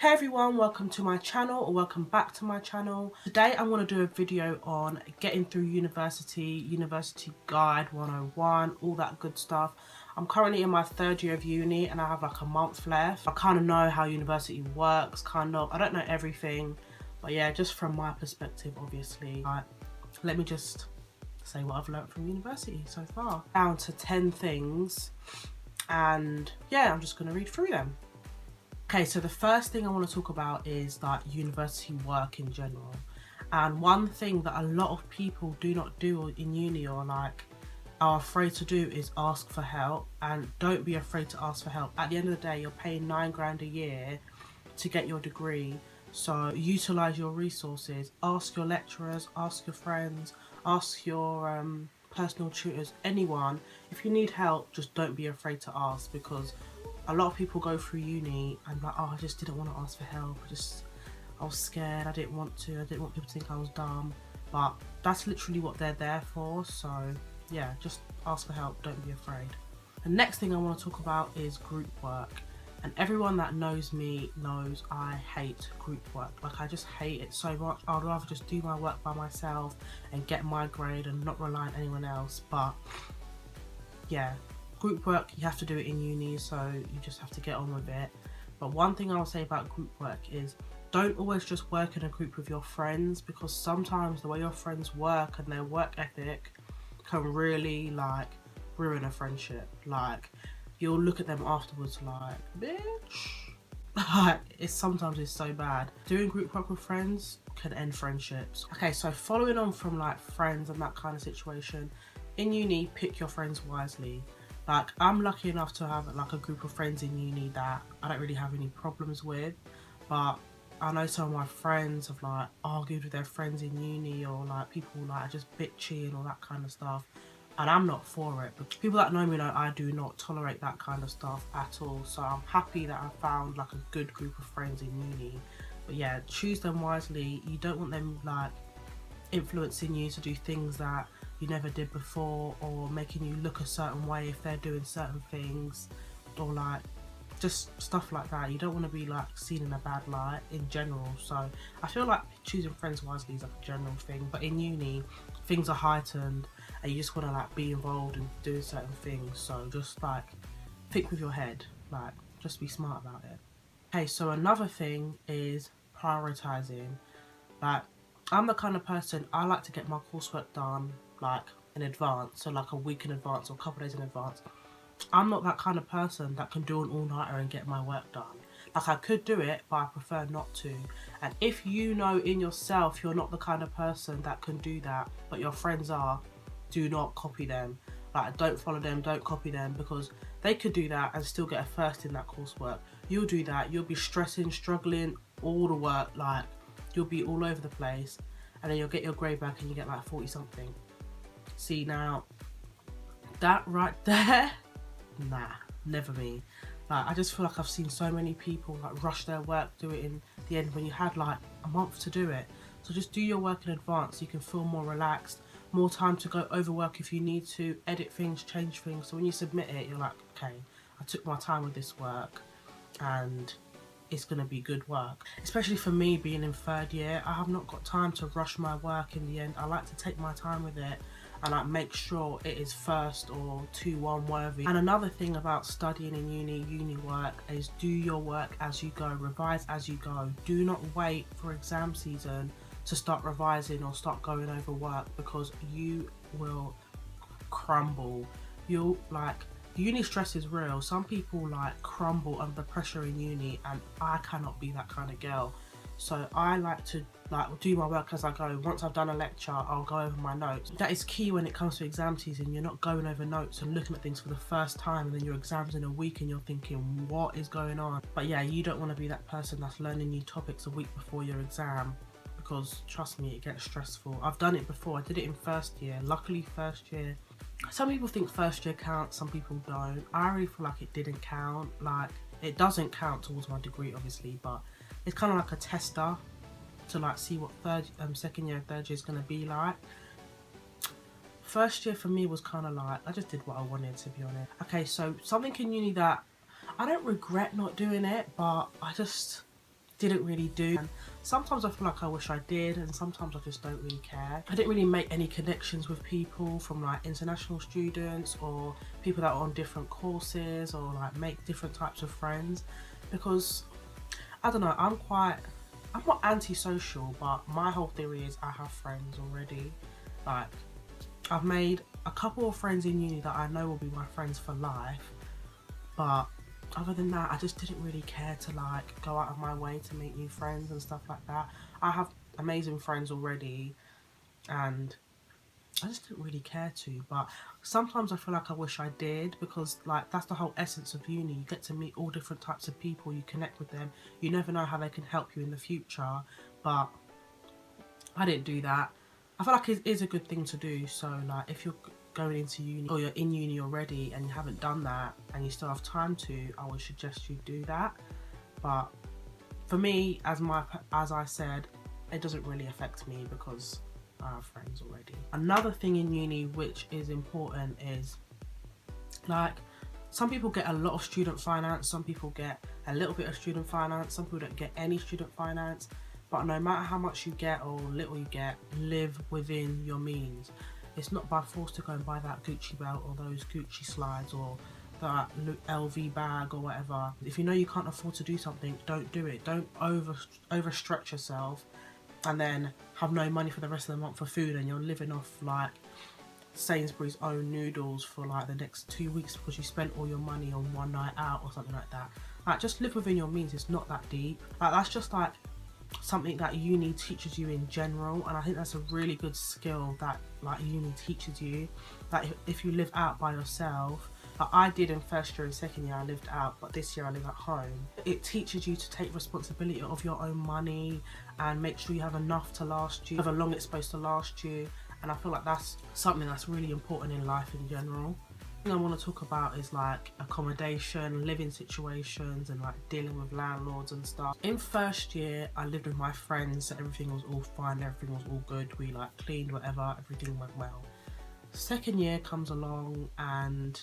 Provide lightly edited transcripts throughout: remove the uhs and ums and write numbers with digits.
Hey everyone, welcome to my channel, or welcome back to my channel. Today I'm going to do a video on getting through university guide 101, all that good stuff. I'm currently in my third year of uni and I have like a month left. I kind of know how university works, I don't know everything, but yeah, just from my perspective obviously. Let me just say what I've learned from university so far. Down to 10 things, and yeah, I'm just going to read through them. Okay, so the first thing I want to talk about is like university work in general. And one thing that a lot of people do not do in uni, or like are afraid to do, is ask for help. And don't be afraid to ask for help. At the end of the day, you're paying £9 a year to get your degree. So utilize your resources, ask your lecturers, ask your friends, ask your personal tutors, anyone. If you need help, just don't be afraid to ask, because a lot of people go through uni and like, oh, I just didn't want to ask for help. I was scared. I didn't want people to think I was dumb. But that's literally what they're there for. So yeah, just ask for help. Don't be afraid. The next thing I want to talk about is group work. And everyone that knows me knows I hate group work. Like, I just hate it so much. I'd rather just do my work by myself and get my grade and not rely on anyone else. But yeah, group work, you have to do it in uni, so you just have to get on with it. But one thing I'll say about group work is don't always just work in a group with your friends, because sometimes the way your friends work and their work ethic can really like ruin a friendship. Like, you'll look at them afterwards like, bitch. Like, sometimes it's so bad. Doing group work with friends can end friendships. Okay, so following on from like friends and that kind of situation, in uni, pick your friends wisely. Like, I'm lucky enough to have like a group of friends in uni that I don't really have any problems with, but I know some of my friends have like argued with their friends in uni, or like people like are just bitchy and all that kind of stuff, and I'm not for it. But people that know me know I do not tolerate that kind of stuff at all. So I'm happy that I found like a good group of friends in uni. But yeah, choose them wisely. You don't want them like influencing you to do things that you never did before, or making you look a certain way if they're doing certain things, or like just stuff like that. You don't want to be like seen in a bad light in general. So I feel like choosing friends wisely is like a general thing, but in uni things are heightened and you just want to like be involved in doing certain things. So just like think with your head, like just be smart about it. Okay, so another thing is prioritizing. Like, I'm the kind of person, I like to get my coursework done like in advance, so like a week in advance or a couple of days in advance. I'm not that kind of person that can do an all-nighter and get my work done. Like, I could do it, but I prefer not to. And if you know in yourself you're not the kind of person that can do that, but your friends are, do not copy them. Like, don't follow them, don't copy them, because they could do that and still get a first in that coursework. You'll do that, you'll be stressing, struggling, all the work, like you'll be all over the place, and then you'll get your grade back and you get like 40 something. See, now that right there, nah, never me. Like, I just feel like I've seen so many people like rush their work, do it in the end when you had like a month to do it. So just do your work in advance so you can feel more relaxed, more time to go over work if you need to, edit things, change things. So when you submit it, you're like, okay, I took my time with this work and it's going to be good work. Especially for me being in third year, I have not got time to rush my work in the end. I like to take my time with it and like make sure it is first or 2-1 worthy. And another thing about studying in uni work is do your work as you go, revise as you go. Do not wait for exam season to start revising or start going over work, because you will crumble. You'll like, uni stress is real. Some people like crumble under pressure in uni, and I cannot be that kind of girl. So I like to like do my work as I go. Once I've done a lecture, I'll go over my notes. That is key when it comes to exam season. You're not going over notes and looking at things for the first time, and then your exam's in a week and you're thinking, what is going on? But yeah, you don't want to be that person that's learning new topics a week before your exam, because trust me, it gets stressful. I've done it before. I did it in first year. Luckily, first year, some people think first year counts, some people don't. I really feel like it didn't count. Like, it doesn't count towards my degree obviously, but it's kind of like a tester to like see what second year and third year is going to be like. First year for me was kind of like, I just did what I wanted, to be honest. Okay, so something in uni that I don't regret not doing it, but I just didn't really do. And sometimes I feel like I wish I did, and sometimes I just don't really care. I didn't really make any connections with people from like international students or people that are on different courses, or like make different types of friends, because I don't know, I'm not antisocial, but my whole theory is I have friends already. Like, I've made a couple of friends in uni that I know will be my friends for life, but other than that, I just didn't really care to like go out of my way to make new friends and stuff like that. I have amazing friends already, and I just didn't really care to. But sometimes I feel like I wish I did, because like that's the whole essence of uni. You get to meet all different types of people, you connect with them, you never know how they can help you in the future. But I didn't do that. I feel like it is a good thing to do. So like, if you're going into uni, or you're in uni already and you haven't done that and you still have time to, I would suggest you do that. But for me, as I said, it doesn't really affect me because I have friends already. Another thing in uni which is important is, like, some people get a lot of student finance, some people get a little bit of student finance, some people don't get any student finance. But no matter how much you get or little you get, live within your means. It's not by force to go and buy that Gucci belt or those Gucci slides or that LV bag or whatever. If you know you can't afford to do something, don't do it. Don't overstretch yourself and then have no money for the rest of the month for food, and you're living off like Sainsbury's own noodles for like the next 2 weeks because you spent all your money on one night out or something like that. Like, just live within your means. It's not that deep. Like, that's just like something that uni teaches you in general, and I think that's a really good skill that like uni teaches you. Like, if you live out by yourself, like I did in first year and second year, I lived out, but this year I live at home. It teaches you to take responsibility of your own money and make sure you have enough to last you, however long it's supposed to last you. And I feel like that's something that's really important in life in general. The thing I want to talk about is like accommodation, living situations, and like dealing with landlords and stuff. In first year, I lived with my friends, so everything was all fine, everything was all good. We like cleaned, whatever, everything went well. Second year comes along and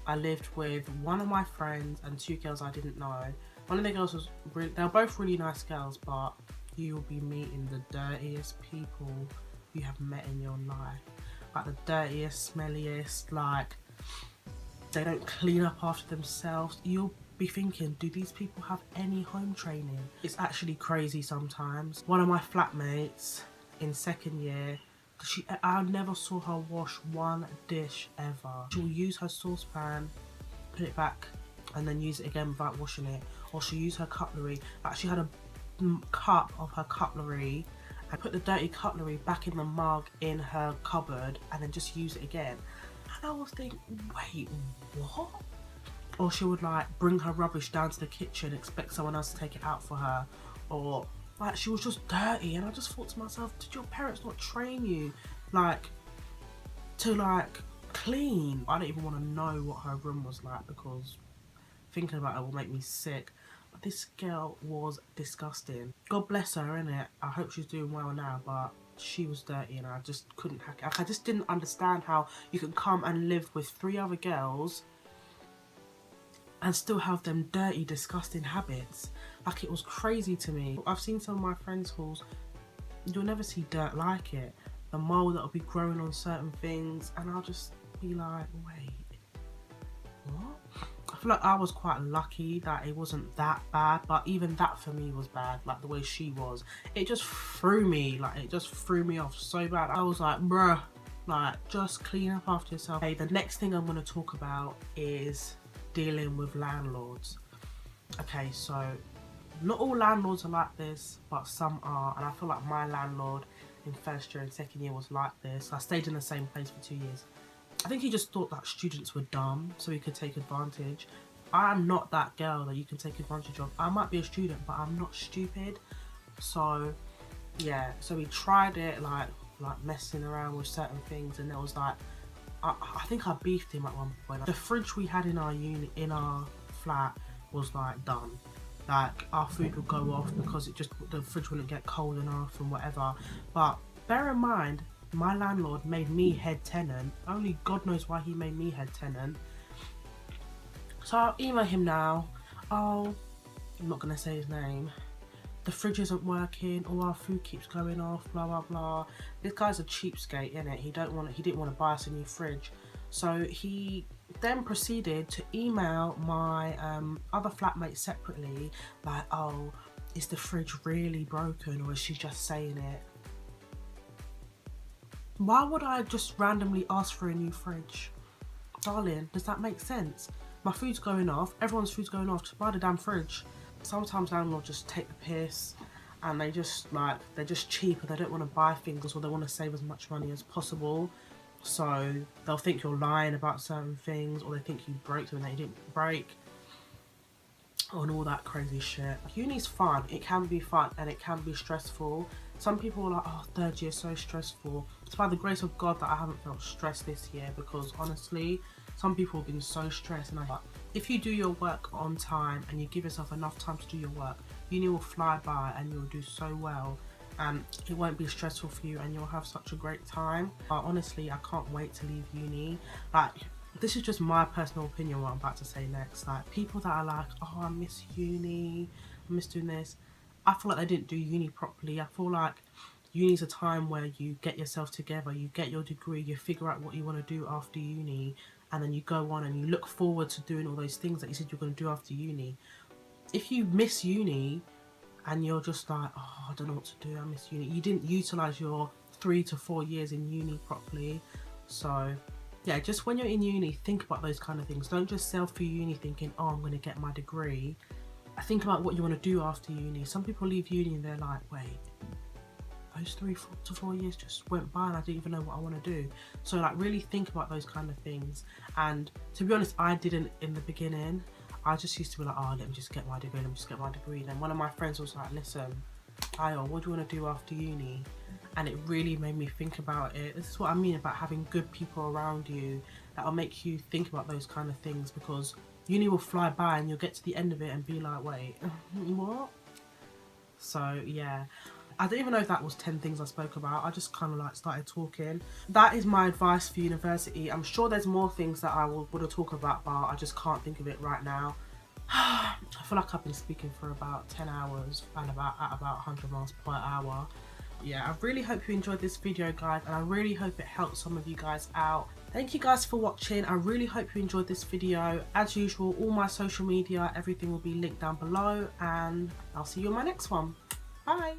I lived with one of my friends and two girls I didn't know. One of the girls was really, they were both really nice girls, but you will be meeting the dirtiest people you have met in your life. Like the dirtiest, smelliest, like they don't clean up after themselves. You'll be thinking, do these people have any home training? It's actually crazy sometimes. One of my flatmates in second year, I never saw her wash one dish ever. She'll use her saucepan, put it back, and then use it again without washing it. Or she'll use her cutlery. Like, she had a cup of her cutlery, and put the dirty cutlery back in the mug in her cupboard, and then just use it again. And I was thinking, wait, what? Or she would like bring her rubbish down to the kitchen, expect someone else to take it out for her, or like she was just dirty. And I just thought to myself, did your parents not train you like to like clean? I don't even want to know what her room was like, because thinking about it will make me sick. But this girl was disgusting. God bless her, innit? I hope she's doing well now, but she was dirty and I just couldn't hack it. I just didn't understand how you can come and live with 3 other girls and still have them dirty, disgusting habits. Like, it was crazy to me. I've seen some of my friends' halls, you'll never see dirt like it. The mold that'll be growing on certain things, and I'll just be like, wait, what? I feel like I was quite lucky that it wasn't that bad, but even that for me was bad. Like, the way she was, it just threw me, like it just threw me off so bad. I was like, bruh, like, just clean up after yourself. Okay, the next thing I'm going to talk about is dealing with landlords. Okay, so not all landlords are like this, but some are, and I feel like my landlord in first year and second year was like this. I stayed in the same place for 2 years. I think he just thought that students were dumb, so he could take advantage. I'm not that girl that you can take advantage of. I might be a student, but I'm not stupid. So yeah, so he tried it, like messing around with certain things, and there was like, I think I beefed him at one point. The fridge we had in our unit, in our flat, was like done. Like, our food would go off because the fridge wouldn't get cold enough and whatever. But bear in mind, my landlord made me head tenant. Only God knows why he made me head tenant. So I'll email him now. I'm not gonna say his name. the fridge isn't working, or our food keeps going off, blah blah blah. This guy's a cheapskate, innit? He didn't want to buy us a new fridge. So he then proceeded to email my other flatmate separately, like, oh, is the fridge really broken, or is she just saying it? Why would I just randomly ask for a new fridge? Darling, does that make sense? My food's going off, everyone's food's going off, just buy the damn fridge. Sometimes landlords just take the piss, and they're just cheap, and they don't want to buy things, or they want to save as much money as possible. So they'll think you're lying about certain things, or they think you broke something that you didn't break, and all that crazy shit. Uni's fun, it can be fun, and it can be stressful. Some people are like, oh, third year so stressful. It's by the grace of God that I haven't felt stressed this year, because honestly, some people have been so stressed, and if you do your work on time and you give yourself enough time to do your work, uni will fly by and you'll do so well, and it won't be stressful for you, and you'll have such a great time. Honestly, I can't wait to leave uni. Like, this is just my personal opinion what I'm about to say next. Like, people that are like, oh, I miss uni, I miss doing this, I feel like they didn't do uni properly. I feel like uni's a time where you get yourself together, you get your degree, you figure out what you want to do after uni, and then you go on and you look forward to doing all those things that you said you're going to do after uni. If you miss uni and you're just like, oh, I don't know what to do, I miss uni, you didn't utilise your 3 to 4 years in uni properly. So yeah, just when you're in uni, think about those kind of things. Don't just sail through uni thinking, oh, I'm going to get my degree. Think about what you want to do after uni. Some people leave uni and they're like, wait, those 3 to 4 years just went by and I didn't even know what I want to do. So like, really think about those kind of things. And to be honest, I didn't in the beginning. I just used to be like, oh, let me just get my degree, let me just get my degree. Then one of my friends was like, listen, Ayo, what do you want to do after uni? And it really made me think about it. This is what I mean about having good people around you that will make you think about those kind of things, because uni will fly by and you'll get to the end of it and be like, wait, what? So yeah, I don't even know if that was 10 things I spoke about. I just kind of like started talking. That is my advice for university. I'm sure there's more things that I would have talked about, but I just can't think of it right now. I feel like I've been speaking for about 10 hours and at about 100 miles per hour. Yeah, I really hope you enjoyed this video, guys, and I really hope it helped some of you guys out. Thank you guys for watching. I really hope you enjoyed this video. As usual, all my social media, everything will be linked down below, and I'll see you on my next one. Bye.